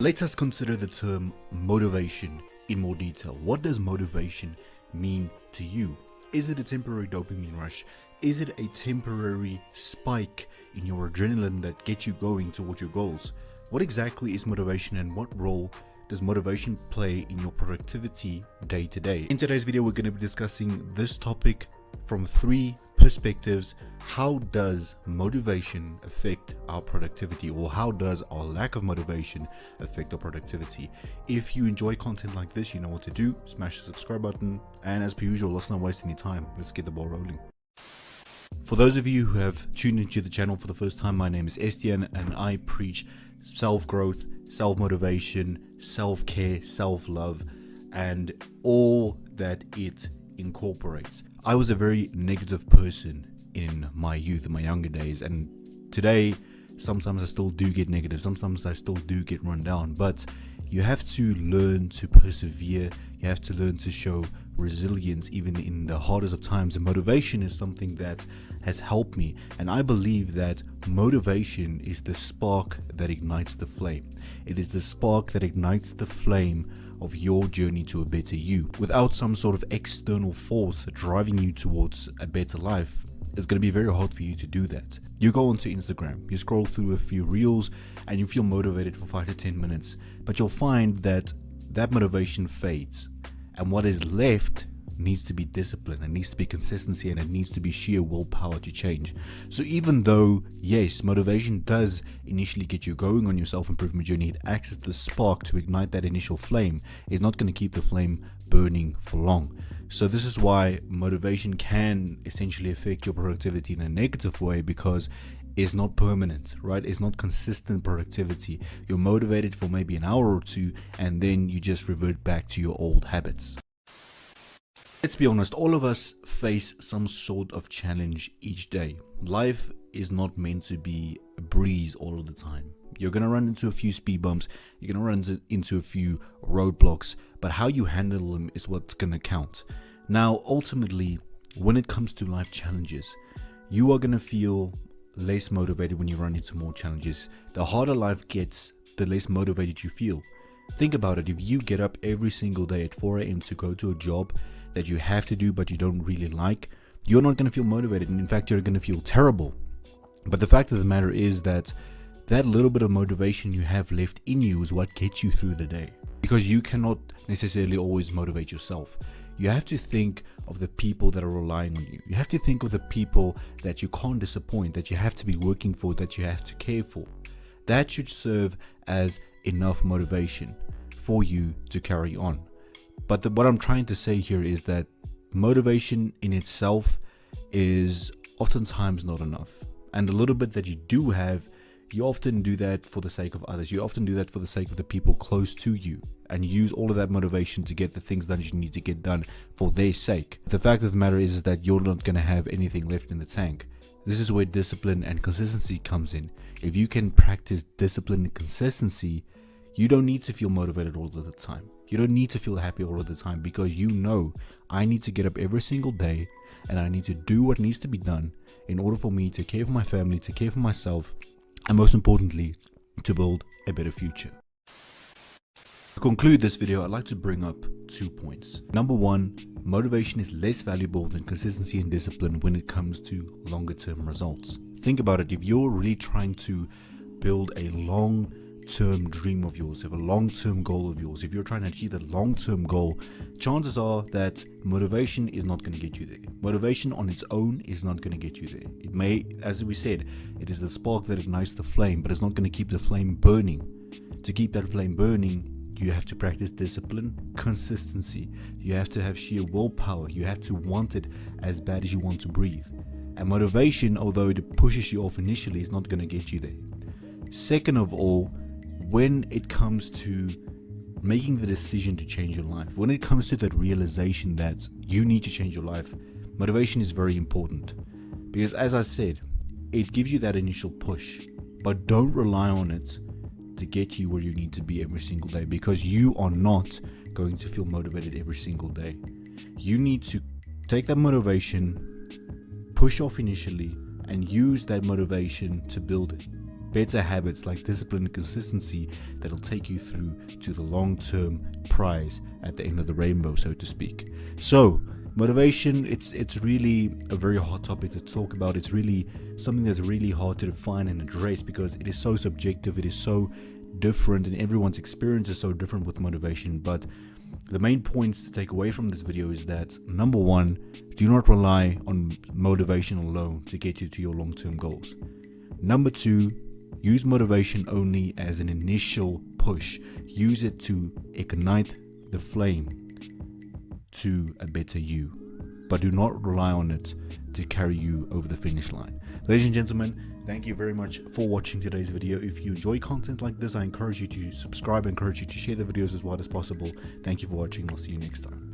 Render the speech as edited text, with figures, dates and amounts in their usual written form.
Let us consider the term motivation in more detail. What does motivation mean to you? Is it a temporary dopamine rush? Is it a temporary spike in your adrenaline that gets you going towards your goals? What exactly is motivation, and what role does motivation play in your productivity day to day? In today's video, we're going to be discussing this topic from three perspectives. How does motivation affect our productivity, or how does our lack of motivation affect our productivity? If you enjoy content like this, you know what to do. Smash the subscribe button, and as per usual, let's not waste any time. Let's get the ball rolling. For those of you who have tuned into the channel for the first time, my name is Estienne, and I preach self-growth, self-motivation, self-care, self-love, and all that it incorporates. I was a very negative person in my youth, in my younger days, and today sometimes I still do get negative, sometimes I still do get run down, but you have to learn to persevere. You have to learn to show resilience even in the hardest of times, and motivation is something that has helped me. And I believe that motivation is the spark that ignites the flame. It is the spark that ignites the flame of your journey to a better you. Without some sort of external force driving you towards a better life, it's going to be very hard for you to do that. You go onto Instagram, you scroll through a few reels, and you feel motivated for 5 to 10 minutes, but you'll find that that motivation fades, and what is left needs to be discipline, it needs to be consistency, and it needs to be sheer willpower to change. So even though, yes, motivation does initially get you going on your self-improvement journey, it acts as the spark to ignite that initial flame. It's not going to keep the flame burning for long. So this is why motivation can essentially affect your productivity in a negative way, because it's not permanent, right? It's not consistent productivity. You're motivated for maybe an hour or two, and then you just revert back to your old habits. Let's be honest, all of us face some sort of challenge each day. Life is not meant to be a breeze all of the time. You're going to run into a few speed bumps, you're going to run into a few roadblocks, but how you handle them is what's going to count. Now, ultimately, when it comes to life challenges, you are going to feel less motivated when you run into more challenges. The harder life gets, the less motivated you feel. Think about it. If you get up every single day at 4 a.m. to go to a job that you have to do but you don't really like, you're not going to feel motivated, and in fact you're going to feel terrible. But the fact of the matter is that that little bit of motivation you have left in you is what gets you through the day, because you cannot necessarily always motivate yourself. You have to think of the people that are relying on you. You have to think of the people that you can't disappoint, that you have to be working for, that you have to care for. That should serve as enough motivation for you to carry on. But what I'm trying to say here is that motivation in itself is oftentimes not enough. And the little bit that you do have, you often do that for the sake of others. You often do that for the sake of the people close to you, and you use all of that motivation to get the things done you need to get done for their sake. The fact of the matter is that you're not going to have anything left in the tank. This is where discipline and consistency comes in. If you can practice discipline and consistency, you don't need to feel motivated all of the time. You don't need to feel happy all of the time, because you know, I need to get up every single day and I need to do what needs to be done in order for me to care for my family, to care for myself, and most importantly, to build a better future. To conclude this video, I'd like to bring up 2 points. Number one, motivation is less valuable than consistency and discipline when it comes to longer term results. Think about it. If you're really trying to build a long-term dream of yours, have a long-term goal of yours, if you're trying to achieve that long-term goal, chances are that motivation is not going to get you there. Motivation on its own is not going to get you there. It may, as we said, it is the spark that ignites the flame, but it's not going to keep the flame burning. To keep that flame burning, you have to practice discipline, consistency. You have to have sheer willpower. You have to want it as bad as you want to breathe. And motivation, although it pushes you off initially, is not going to get you there. Second of all, when it comes to making the decision to change your life, when it comes to that realization that you need to change your life, motivation is very important. Because as I said, it gives you that initial push, but don't rely on it to get you where you need to be every single day, because you are not going to feel motivated every single day. You need to take that motivation, push off initially, and use that motivation to build better habits like discipline and consistency that'll take you through to the long-term prize at the end of the rainbow, so to speak. So motivation, it's really a very hard topic to talk about. It's really something that's really hard to define and address because it is so subjective, it is so different, and everyone's experience is so different with motivation. But the main points to take away from this video is that, number one, do not rely on motivation alone to get you to your long-term goals. Number two, use motivation only as an initial push. Use it to ignite the flame to a better you, but do not rely on it to carry you over the finish line. Ladies and gentlemen, thank you very much for watching today's video. If you enjoy content like this, I encourage you to subscribe. I encourage you to share the videos as wide as possible. Thank you for watching. I'll see you next time.